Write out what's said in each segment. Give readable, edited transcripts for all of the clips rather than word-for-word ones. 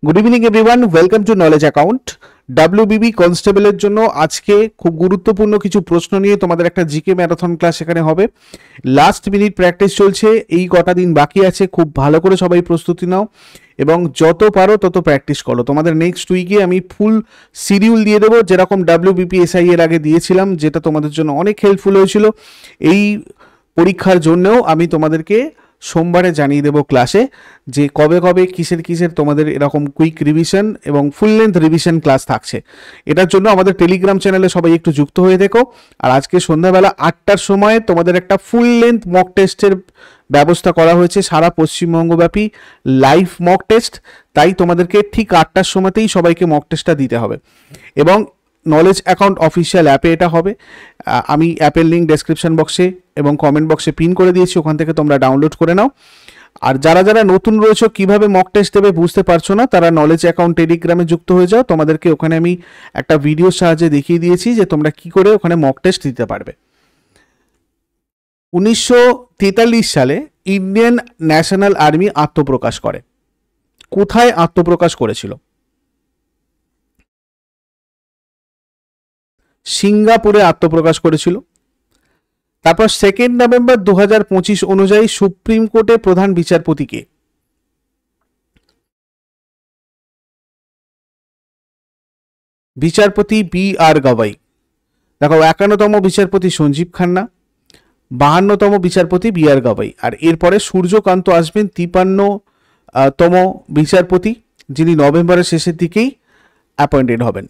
Good evening everyone, welcome to knowledge account. WBB কনস্টেবলের জন্য আজকে খুব গুরুত্বপূর্ণ কিছু প্রশ্ন নিয়ে তোমাদের একটা জিকে ম্যারাথন ক্লাস এখানে হবে। লাস্ট মিনিট প্র্যাকটিস চলছে, এই কটা দিন বাকি আছে, খুব ভালো করে সবাই প্রস্তুতি নাও এবং যত পারো তত প্র্যাকটিস করো। তোমাদের নেক্সট উইকে আমি ফুল শিডিউল দিয়ে দেবো, যেরকম ডাব্লিউবিপিএসআই এর আগে দিয়েছিলাম, যেটা তোমাদের জন্য অনেক হেল্পফুল হয়েছিল। এই পরীক্ষার জন্যও আমি তোমাদেরকে সোমবারে জানিয়ে দেবো ক্লাসে যে কবে কবে কিসের তোমাদের এরকম কুইক রিভিশন এবং ফুল লেন্থ রিভিশন ক্লাস থাকছে। এটার জন্য আমাদের টেলিগ্রাম চ্যানেলে সবাই একটু যুক্ত হয়ে দেখো। আর আজকে সন্ধ্যাবেলা 8টার সময় তোমাদের একটা ফুল লেন্থ মক টেস্টের ব্যবস্থা করা হয়েছে, সারা পশ্চিমবঙ্গব্যাপী লাইভ মক টেস্ট। তাই তোমাদেরকে ঠিক 8টার সময়তেই সবাইকে মক টেস্টটা দিতে হবে এবং নলেজ অ্যাকাউন্ট অফিসিয়াল অ্যাপে এটা হবে। আমি অ্যাপের লিঙ্ক ডেসক্রিপশন বক্সে এবং কমেন্ট বক্সে পিন করে দিয়েছি, ওখান থেকে তোমরা ডাউনলোড করে নাও। আর যারা যারা নতুন রয়েছে, কিভাবে মক টেস্ট দেবে বুঝতে পারছো না, তারা নলেজ অ্যাকাউন্ট টেলিগ্রামে যুক্ত হয়ে যাও। তোমাদেরকে ওখানে আমি একটা ভিডিওর সাহায্যে দেখিয়ে দিয়েছি যে তোমরা কি করে ওখানে মক টেস্ট দিতে পারবে। 1943 সালে ইন্ডিয়ান ন্যাশনাল আর্মি আত্মপ্রকাশ করে। কোথায় আত্মপ্রকাশ করেছিল? সিঙ্গাপুরে আত্মপ্রকাশ করেছিল। তারপর 2 নভেম্বর 2025 অনুযায়ী সুপ্রিম কোর্টে প্রধান বিচারপতি কে? বিচারপতি বি আর গাভাই। দেখো, 51তম বিচারপতি সঞ্জীব খান্না, 52তম বিচারপতি বি আর গাভাই। আর এরপরে সূর্যকান্ত আসবেন 53তম বিচারপতি, যিনি নভেম্বরের শেষের দিকেই অ্যাপয়েন্টেড হবেন।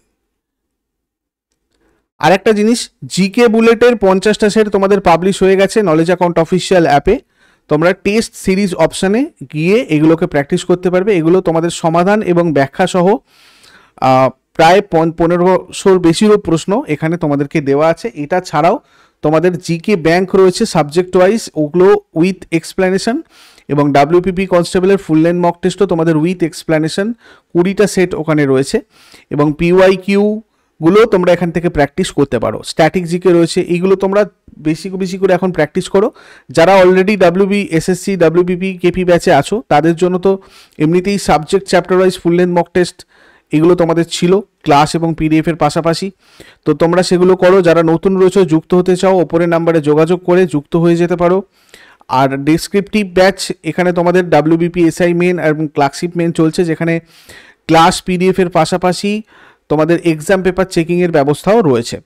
আর একটা জিনিস, জিকে বুলেটের 50টা সেট তোমাদের পাবলিশ হয়ে গেছে নলেজ অ্যাকাউন্ট অফিসিয়াল অ্যাপে। তোমরা টেস্ট সিরিজ অপশানে গিয়ে এগুলোকে প্র্যাকটিস করতে পারবে। এগুলো তোমাদের সমাধান এবং ব্যাখ্যা সহ প্রায় 1500 বেশিরও প্রশ্ন এখানে তোমাদেরকে দেওয়া আছে। এটা ছাড়াও তোমাদের জিকে ব্যাংক রয়েছে সাবজেক্ট ওয়াইজ, ওগুলো উইথ এক্সপ্লেনেশন, এবং ডাব্লিউপিপি কনস্টেবলের ফুল লেন্থ মক টেস্টও তোমাদের উইথ এক্সপ্লেনেশন 20টা সেট ওখানে রয়েছে, এবং পিওয়াই কিউ গুলো তোমরা এখান থেকে প্র্যাকটিস করতে পারো। স্ট্যাটিক জিকে রয়েছে, এইগুলো তোমরা বেশি করে এখন প্র্যাকটিস করো। যারা already WB SSC WBP KP ব্যাচে আছো, তাদের জন্য তো এমনিতেই subject chapter wise full length mock test এগুলো তোমাদের ছিল ক্লাস এবং পিডিএফ এর পাশাপাশি, তো তোমরা সেগুলো করো। যারা নতুন রয়েছে, যুক্ত হতে চাও, ওপরের নাম্বারে যোগাযোগ করে যুক্ত হয়ে যেতে পারো। আর ডেসক্রিপটিভ ব্যাচ, এখানে তোমাদের ডাব্লিউবিপি এসআই মেন এবং ক্লার্কশিপ মেন চলছে, যেখানে ক্লাস পিডিএফ এর পাশাপাশি তোমাদের এক্সাম পেপার চেকিংয়ের ব্যবস্থাও রয়েছে।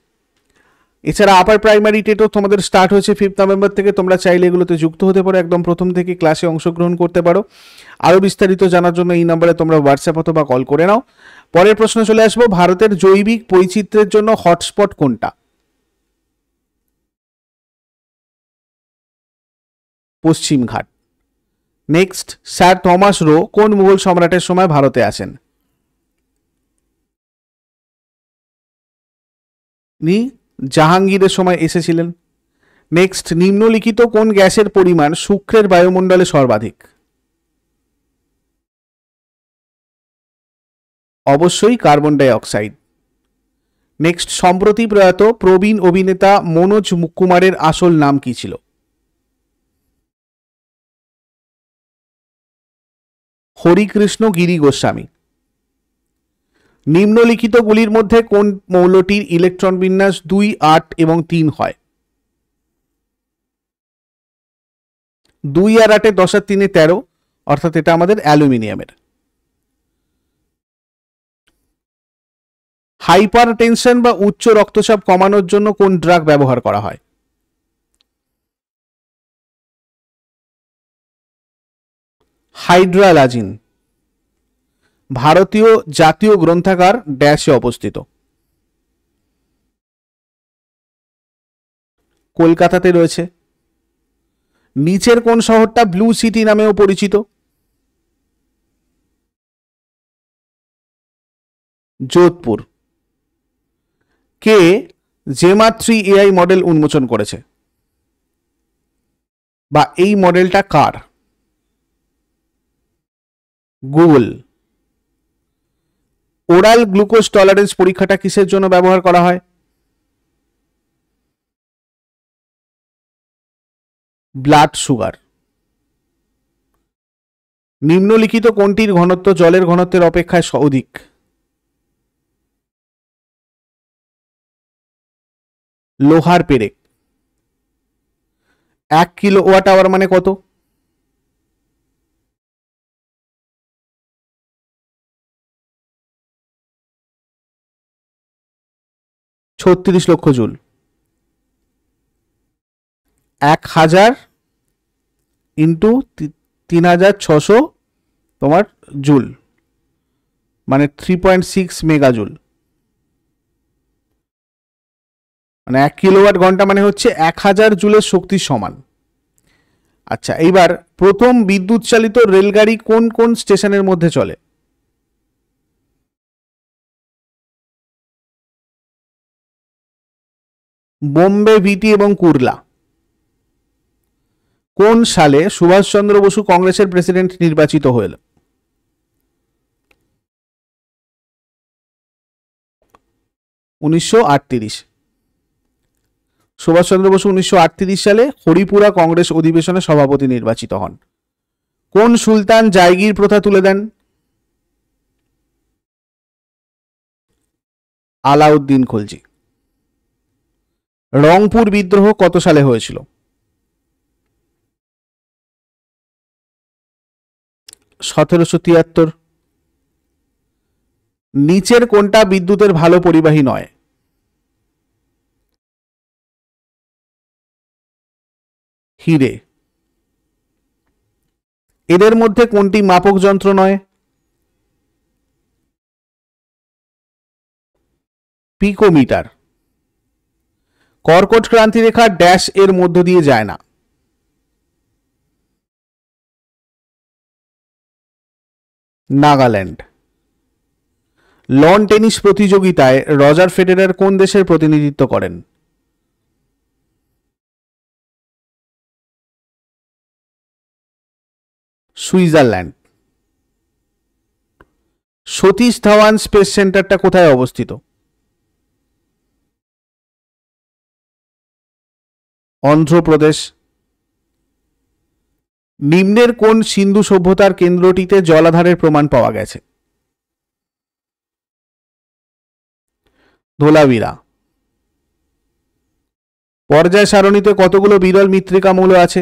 এছাড়া আপার প্রাইমারি টেটও তোমাদের স্টার্ট হয়েছে 5 নভেম্বর থেকে। তোমরা চাইলে এগুলোতে যুক্ত হতে পারো, একদম প্রথম থেকে ক্লাসে অংশগ্রহণ করতে পারো। আরও বিস্তারিত জানার জন্য এই নম্বরে তোমরা হোয়াটসঅ্যাপ অথবা কল করে নাও। পরের প্রশ্ন চলে আসবো, ভারতের জৈবিক বৈচিত্র্যের জন্য হটস্পট কোনটা? পশ্চিমঘাট। নেক্সট, স্যার থমাস রো কোন মুঘল সম্রাটের সময় ভারতে আসেন? নি জাহাঙ্গীরের সময় এসেছিলেন। নেক্সট, নিম্নলিখিত কোন গ্যাসের পরিমাণ শুক্রের বায়ুমণ্ডলে সর্বাধিক? অবশ্যই কার্বন ডাই অক্সাইড। নেক্সট, সম্প্রতি প্রয়াত প্রবীণ অভিনেতা মনোজ কুমারের আসল নাম কি ছিল? হরিকৃষ্ণ গিরি গোস্বামী। নিম্নলিখিতগুলির মধ্যে কোন মৌলটির ইলেকট্রন বিন্যাস 2, 8 এবং 3 হয়? 2 আর 8 10 আর 3 13, অর্থাৎ এটা আমাদের অ্যালুমিনিয়ামের। হাইপার টেনশন বা উচ্চ রক্তচাপ কমানোর জন্য কোন ড্রাগ ব্যবহার করা হয়? হাইড্রালাজিন। ভারতীয় জাতীয় গ্রন্থাগার ড্যাশে অবস্থিত? কলকাতাতে রয়েছে। নিচের কোন শহরটা ব্লু সিটি নামেও পরিচিত? যোধপুর। কে জেমা 3 এআই মডেল উন্মোচন করেছে, বা এই মডেলটা কার? গুগল। ওরাল গ্লুকোজ টলারেন্স পরীক্ষাটা কিসের জন্য ব্যবহার করা হয়? Blood sugar. নিম্নলিখিত কোনটির ঘনত্ব জলের ঘনত্বের অপেক্ষায় অধিক? লোহার পেরেক। 1 কিলোওয়াট আওয়ার মানে কত? 36 লক্ষ জুল। 1000 ইন্টু 3600 তোমার জুল, মানে 3.6 মেগা জুল, মানে 1 কিলোওয়াট ঘন্টা মানে হচ্ছে 1000 জুলের শক্তির সমান। আচ্ছা, এইবার প্রথম বিদ্যুৎ চালিত রেলগাড়ি কোন কোন স্টেশনের মধ্যে চলে? বোম্বে, ভিটি এবং কুরলা। কোন সালে সুভাষচন্দ্র বসু কংগ্রেসের প্রেসিডেন্ট নির্বাচিত হলেন? 1938। সুভাষচন্দ্র বসু 1938 সালে হরিপুরা কংগ্রেস অধিবেশনে সভাপতি নির্বাচিত হন। কোন সুলতান জায়গির প্রথা তুলে দেন? আলাউদ্দিন খলজি। রংপুর বিদ্রোহ কত সালে হয়েছিল? 1773। নিচের কোনটা বিদ্যুতের ভালো পরিবাহী নয়? হিরে। এদের মধ্যে কোনটি মাপক যন্ত্র নয়? পিকোমিটার। কর্কট ক্রান্তি রেখা ড্যাশ এর মধ্য দিয়ে যায় না? নাগাল্যান্ড। লন টেনিস প্রতিযোগিতায় রজার ফেডেরার কোন দেশের প্রতিনিধিত্ব করেন? সুইজারল্যান্ড। সতীশ ধাওয়ান স্পেস সেন্টারটা কোথায় অবস্থিত? অন্ধ্রপ্রদেশ। নিম্নের কোন সিন্ধু সভ্যতার কেন্দ্রটিতে জলাধারের প্রমাণ পাওয়া গেছে? ধোলাভিরা। পর্যায় সারণীতে কতগুলো বিরল মৃত্তিকা মৌল আছে?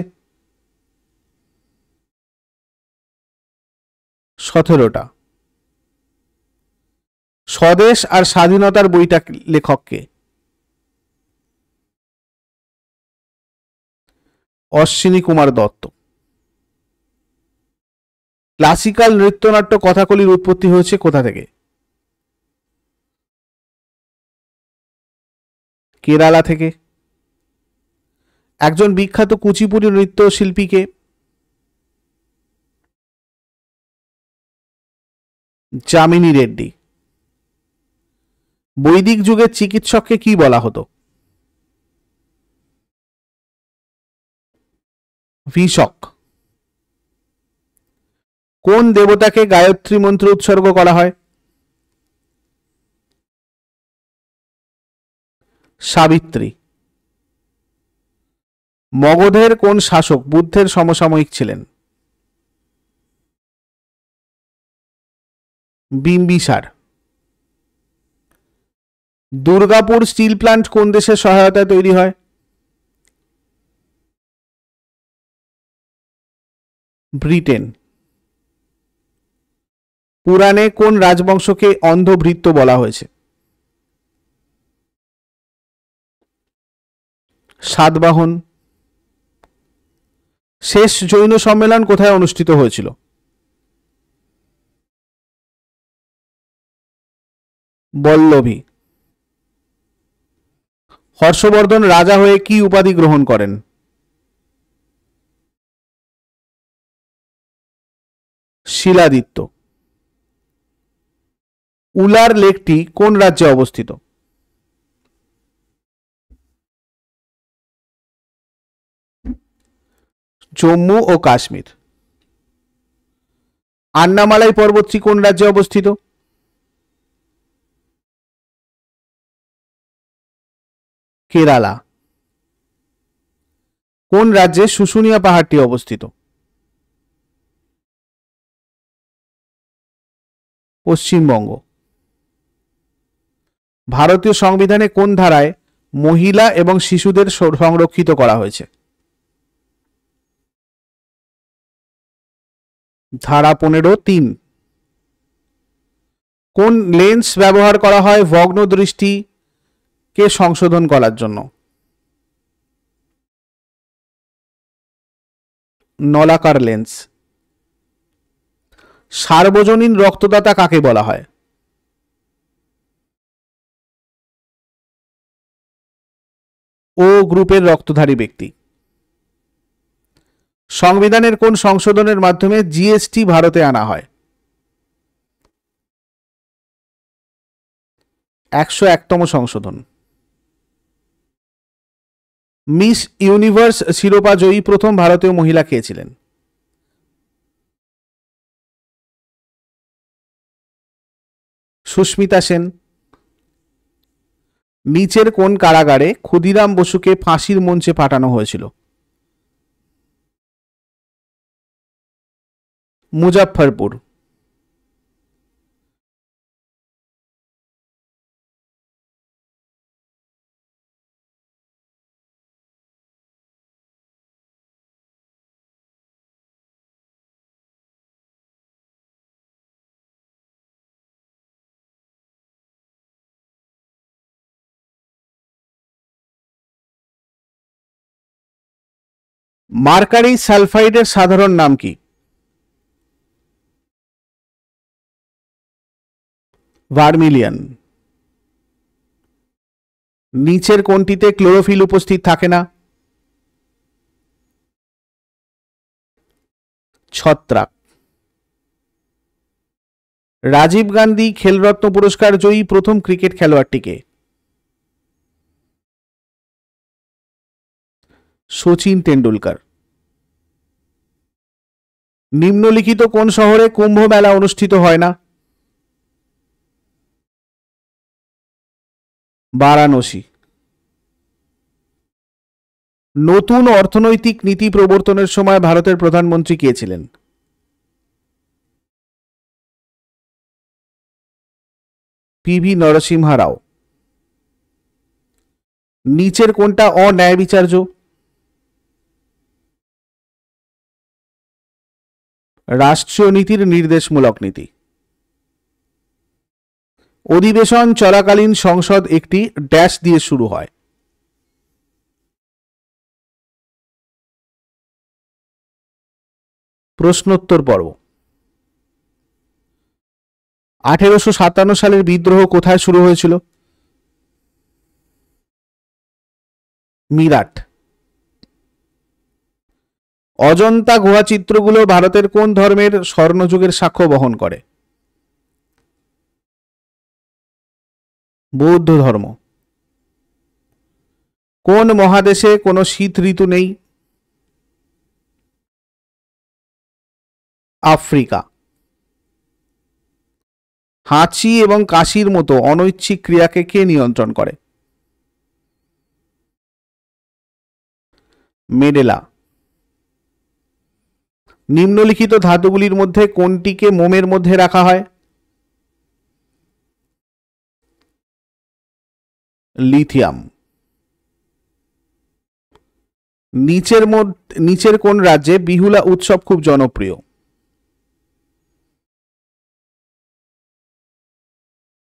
17টা। স্বদেশ আর স্বাধীনতার বইটা লেখককে? অশ্বিনী কুমার দত্ত। ক্লাসিক্যাল নৃত্যনাট্য কথাকলির উৎপত্তি হয়েছে কোথা থেকে? কেরালা থেকে। একজন বিখ্যাত কুচিপুড়ি নৃত্যশিল্পীকে? যামিনী রেড্ডি। বৈদিক যুগের চিকিৎসককে কি বলা হতো? ভিষক। কোন দেবতাকে গায়ত্রী মন্ত্র উৎসর্গ করা হয়? সাবিত্রী। মগধের কোন শাসক বুদ্ধের সমসাময়িক ছিলেন? বিম্বিসার। দুর্গাপুর স্টিল প্ল্যান্ট কোন দেশের সহায়তায় তৈরি হয়? ব্রিটেন। পুরাণে কোন রাজবংশকে অন্ধভৃত্য বলা হয়েছে? সাতবাহন। শেষ জৈন সম্মেলন কোথায় অনুষ্ঠিত হয়েছিল? বল্লভী। হর্ষবর্ধন রাজা হয়ে কি উপাধি গ্রহণ করেন? শিলাদিত্য। উলার লেকটি কোন রাজ্যে অবস্থিত? জম্মু ও কাশ্মীর। আন্নামালাই পর্বতটি কোন রাজ্যে অবস্থিত? কেরালা। কোন রাজ্যে শুশুনিয়া পাহাড়টি অবস্থিত? পশ্চিমবঙ্গ। ভারতীয় সংবিধানে কোন ধারায় মহিলা এবং শিশুদের সংরক্ষিত করা হয়েছে? ধারা 15(3)। কোন লেন্স ব্যবহার করা হয় ভগ্ন দৃষ্টিকে সংশোধন করার জন্য? নলাকার লেন্স। সার্বজনীন রক্তদাতা কাকে বলা হয়? ও গ্রুপের রক্তধারী ব্যক্তি। সংবিধানের কোন সংশোধনের মাধ্যমে জিএসটি ভারতে আনা হয়? 101তম সংশোধন। মিস ইউনিভার্স শিরোপা জয়ী প্রথম ভারতীয় মহিলা কে ছিলেন? সুস্মিতা সেন। নিচের কোন কারাগারে ক্ষুদিরাম বসুকে ফাঁসির মঞ্চে পাঠানো হয়েছিল? মুজাফফরপুর। মার্কারি সালফাইডের সাধারণ নাম কি? ভার্মিলিয়ন। নিচের কোনটিতে ক্লোরোফিল উপস্থিত থাকে না? ছত্রাক। রাজীব গান্ধী খেলরত্ন পুরস্কার জয়ী প্রথম ক্রিকেট খেলোয়াড়টিকে? সচিন তেন্ডুলকর। নিম্নলিখিত কোন শহরে কুম্ভ মেলা অনুষ্ঠিত হয় না? বারাণসী। নতুন অর্থনৈতিক নীতি প্রবর্তনের সময় ভারতের প্রধানমন্ত্রী কে ছিলেন? পিভি নরসিংহ রাও। নিচের কোনটা অন্যায় বিচার্য? রাষ্ট্রীয় নীতির নির্দেশমূলক নীতি। অধিবেশন চলাকালীন সংসদ একটি ড্যাশ দিয়ে শুরু হয়? প্রশ্নোত্তর পর্ব। 1857 সালের বিদ্রোহ কোথায় শুরু হয়েছিল? মিরাট। অজন্তা গুহা চিত্রগুলো ভারতের কোন ধর্মের স্বর্ণযুগের সাক্ষ্য বহন করে? বৌদ্ধ ধর্ম। কোন মহাদেশে কোনো শীত ঋতু নেই? আফ্রিকা। হাঁচি এবং কাশির মতো অনৈচ্ছিক ক্রিয়াকে কে নিয়ন্ত্রণ করে? মেডেলা। নিম্নলিখিত ধাতুগুলির মধ্যে কোনটিকে মোমের মধ্যে রাখা হয়? লিথিয়াম। নিচের কোন রাজ্যে বিহুলা উৎসব খুব জনপ্রিয়?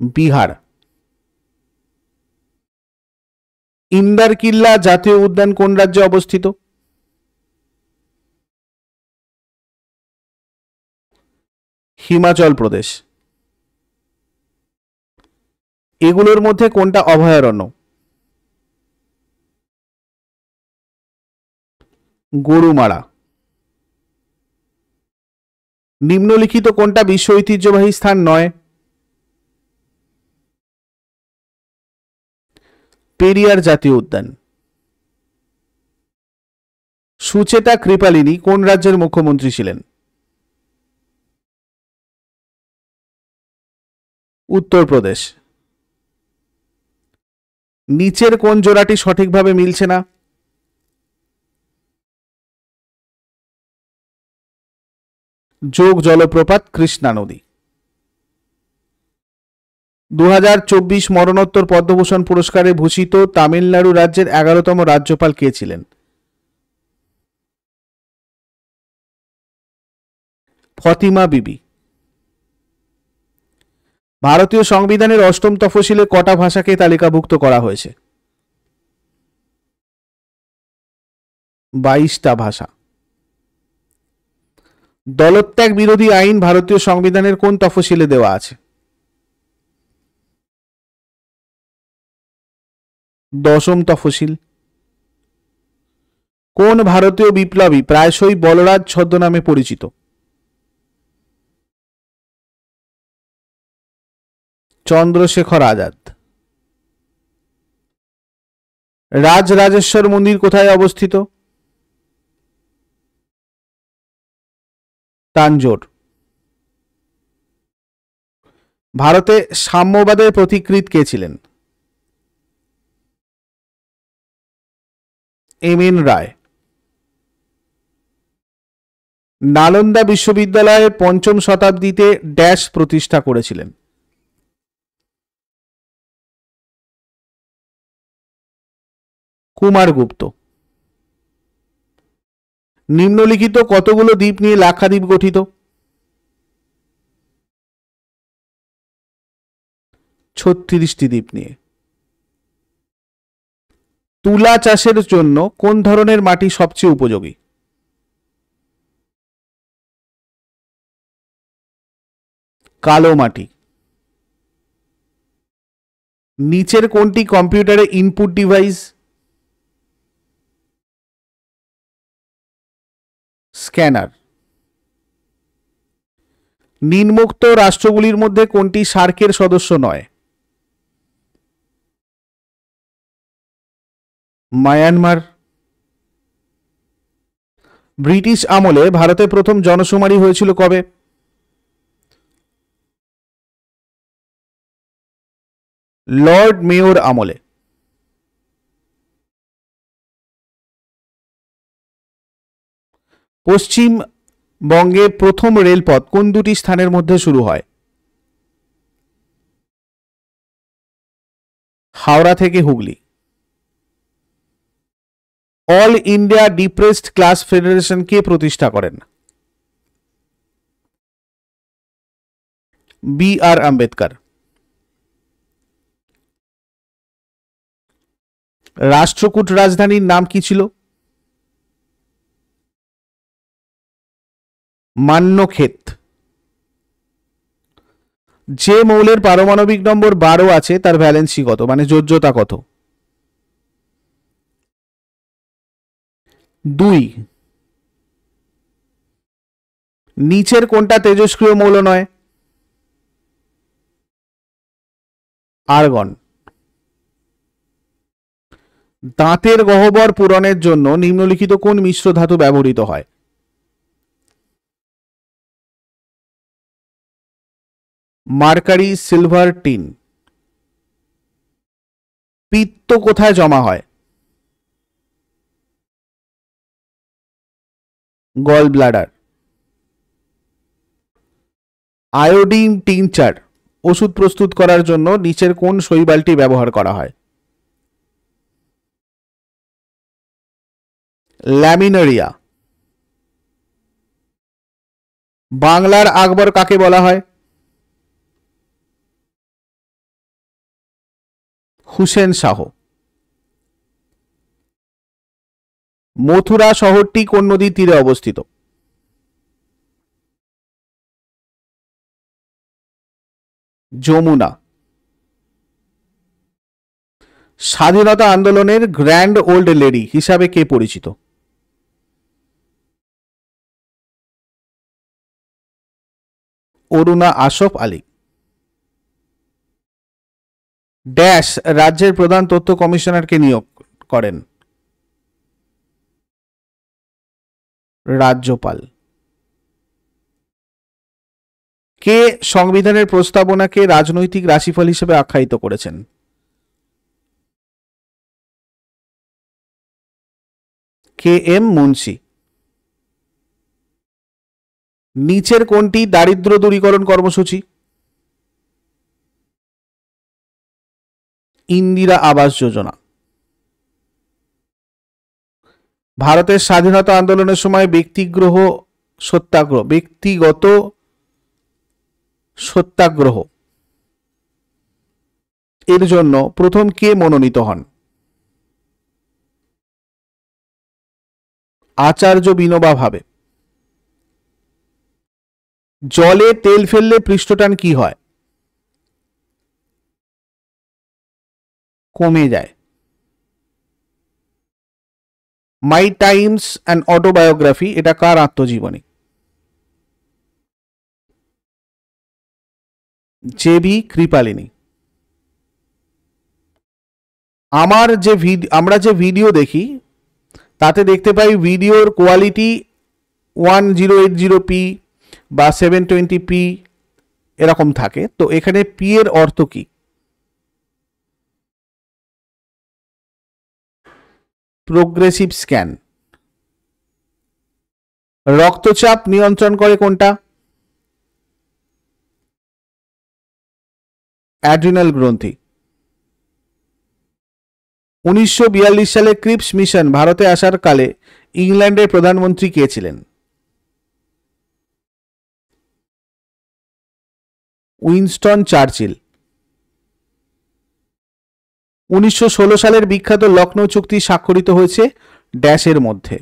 বিহার। ইন্দারকিল্লা জাতীয় উদ্যান কোন রাজ্যে অবস্থিত? হিমাচল প্রদেশ। এগুলোর মধ্যে কোনটা অভয়ারণ্য? গরুমারা। নিম্নলিখিত কোনটা বিশ্ব ঐতিহ্যবাহী স্থান নয়? পেরিয়ার জাতীয় উদ্যান। সুচেতা কৃপালিনী কোন রাজ্যের মুখ্যমন্ত্রী ছিলেন? উত্তরপ্রদেশ। নিচের কোন জোড়াটি সঠিকভাবে মিলছে না? যোগ জলপ্রপাত কৃষ্ণা নদী। 2024 মরণোত্তর পদ্মভূষণ পুরস্কারে ভূষিত তামিলনাড়ু রাজ্যের 11তম রাজ্যপাল কে ছিলেন? ফতিমা বিবি। ভারতীয় সংবিধানের অষ্টম তফসিলে কটা ভাষাকে তালিকাভুক্ত করা হয়েছে? 22টা ভাষা। দলত্যাগ বিরোধী আইন ভারতীয় সংবিধানের কোন তফসিলে দেওয়া আছে? 10ম তফসিল। কোন ভারতীয় বিপ্লবী প্রায়শই বলরাজ ছদ্মনামে পরিচিত? চন্দ্রশেখর আজাদ। রাজরাজেশ্বর মন্দির কোথায় অবস্থিত? তাঞ্জোর। ভারতে সাম্যবাদের পথিকৃৎ কে ছিলেন? এম.এন. রায়। নালন্দা বিশ্ববিদ্যালয়ে 5ম শতাব্দীতে ড্যাশ প্রতিষ্ঠা করেছিলেন? কুমারগুপ্ত। নিম্নলিখিত কতগুলো দ্বীপ নিয়ে লাক্ষাদ্বীপ গঠিত? 36টি দ্বীপ নিয়ে। তুলা চাষের জন্য কোন ধরনের মাটি সবচেয়ে উপযোগী? কালো মাটি। নিচের কোনটি কম্পিউটারে ইনপুট ডিভাইস? স্ক্যানার। নিম্নোক্ত রাষ্ট্রগুলির মধ্যে কোনটি সার্কের সদস্য নয়? মায়ানমার। ব্রিটিশ আমলে ভারতে প্রথম জনশুমারি হয়েছিল কবে? লর্ড মেয়র আমলে। পশ্চিমবঙ্গে প্রথম রেলপথ কোন দুটি স্থানের মধ্যে শুরু হয়? হাওড়া থেকে Hooghly. All India depressed class federation কে প্রতিষ্ঠা করেন? বি.আর. আম্বেদকর। রাষ্ট্রকূট রাজধানীর নাম কি ছিল? মান্যক্ষেত। যে মৌলের পারমাণবিক নম্বর 12 আছে তার ভ্যালেন্সি কত, মানে যোজ্যতা কত? 2। নিচের কোনটা তেজস্ক্রিয় মৌল নয়? আর্গন। দাঁতের গহ্বর পূরণের জন্য নিম্নলিখিত কোন মিশ্র ধাতু ব্যবহৃত হয়? Mercury, silver, tin. পিত্ত কোথায় জমা হয়? Gall bladder. আয়োডিন টিংচার ওষুধ প্রস্তুত করার জন্য নিচের কোন শৈবালটি ব্যবহার করা হয়? ল্যামিনারিয়া। বাংলার আকবর কাকে বলা হয়? হুসেন শাহ। মথুরা শহরটি কোন নদীর তীরে অবস্থিত? যমুনা। স্বাধীনতা আন্দোলনের গ্র্যান্ড ওল্ড লেডি হিসাবে কে পরিচিত? অরুণা আশফ আলী। ড্যাশ রাজ্যের প্রধান তথ্য কমিশনারকে নিয়োগ করেন? রাজ্যপাল। কে সংবিধানের প্রস্তাবনাকে রাজনৈতিক রাশিফল হিসেবে আখ্যায়িত করেছেন? কে.এম. মুন্সি। নিচের কোনটি দারিদ্র দূরীকরণ কর্মসূচি? ইন্দিরা আবাস যোজনা। ভারতের স্বাধীনতা আন্দোলনের সময় ব্যক্তিগত সত্যাগ্রহ এর জন্য প্রথম কে মনোনীত হন? আচার্য বিনোবা ভাবে। জলে তেল ফেললে পৃষ্ঠটান কি হয়? কমে যায়। মাই টাইমস অ্যান্ড অটোবায়োগ্রাফি এটা কার আত্মজীবনী? জে.বি. কৃপালিনী। আমরা যে ভিডিও দেখি তাতে দেখতে পাই ভিডিওর কোয়ালিটি 1080p বা 720p এরকম থাকে, তো এখানে পি এর অর্থ কি? Progressive scan. রক্তচাপ নিয়ন্ত্রণ করে কোনটা? অ্যাড্রিনাল গ্রন্থি। 1942 সালে ক্রিপস মিশন ভারতে আসার কালে ইংল্যান্ডের প্রধানমন্ত্রী কে ছিলেন? Winston Churchill. 1916 সালের বিখ্যাত লখনৌ চুক্তি স্বাক্ষরিত হয়েছে ড্যাশের মধ্যে?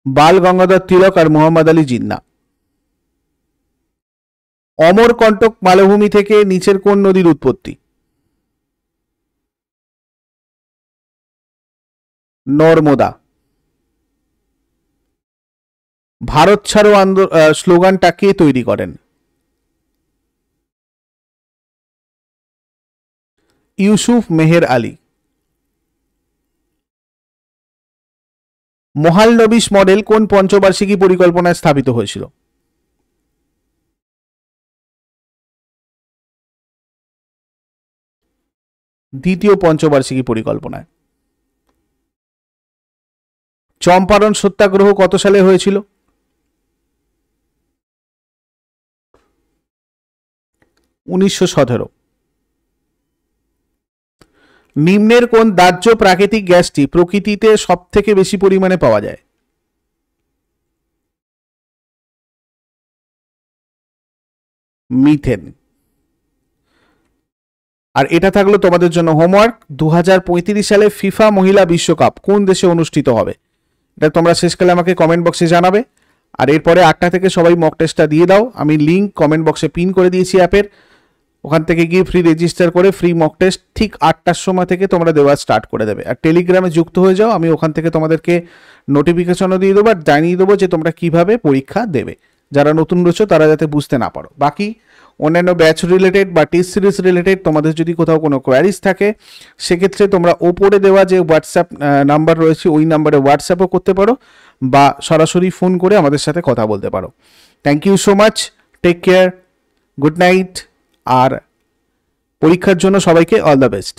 বাল গঙ্গাধর তিলক আর মোহাম্মদ আলী জিন্না। অমরকণ্টক মালভূমি থেকে নিচের কোন নদীর উৎপত্তি? নর্মদা। ভারত ছাড়ো স্লোগানটা কে তৈরি করেন? ইউসুফ মেহের আলী। মহালনবিশ মডেল কোন পঞ্চবার্ষিকী পরিকল্পনায় স্থাপিত হয়েছিল? দ্বিতীয় পঞ্চবার্ষিকী পরিকল্পনায়। চম্পারণ সত্যাগ্রহ কত সালে হয়েছিল? 1917। নিম্নের কোন দাহ্য প্রাকৃতিক গ্যাসটি প্রকৃতিতে সব থেকে বেশি পরিমাণে পাওয়া যায়? মিথেন। আর এটা থাকলো তোমাদের জন্য হোমওয়ার্ক। 2035 সালে ফিফা মহিলা বিশ্বকাপ কোন দেশে অনুষ্ঠিত হবে? এটা তোমরা শেষকালে আমাকে কমেন্ট বক্সে জানাবে। আর এরপরে 8টা থেকে সবাই মক টেস্টটা দিয়ে দাও। আমি লিঙ্ক কমেন্ট বক্সে পিন করে দিয়েছি অ্যাপের, ওখান থেকে গিয়ে ফ্রি রেজিস্টার করে ফ্রি মক টেস্ট ঠিক 8টার সময় থেকে তোমরা দেওয়া স্টার্ট করে দেবে। আর টেলিগ্রামে যুক্ত হয়ে যাও, আমি ওখান থেকে তোমাদেরকে নোটিফিকেশনও দিয়ে দেবো আর জানিয়ে দেবো যে তোমরা কিভাবে পরীক্ষা দেবে। যারা নতুন রয়েছে তারা যাতে বুঝতে না পারো। বাকি অন্যান্য ব্যাচ রিলেটেড বা টেস্ট সিরিজ রিলেটেড তোমাদের যদি কোথাও কোনো কোয়ারিজ থাকে সেক্ষেত্রে তোমরা ওপরে দেওয়া যে হোয়াটসঅ্যাপ নাম্বার রয়েছে ওই নাম্বারে হোয়াটসঅ্যাপও করতে পারো বা সরাসরি ফোন করে আমাদের সাথে কথা বলতে পারো। Thank you so much, take care, good night, আর পরীক্ষার জন্য সবাইকে অল দ্য বেস্ট।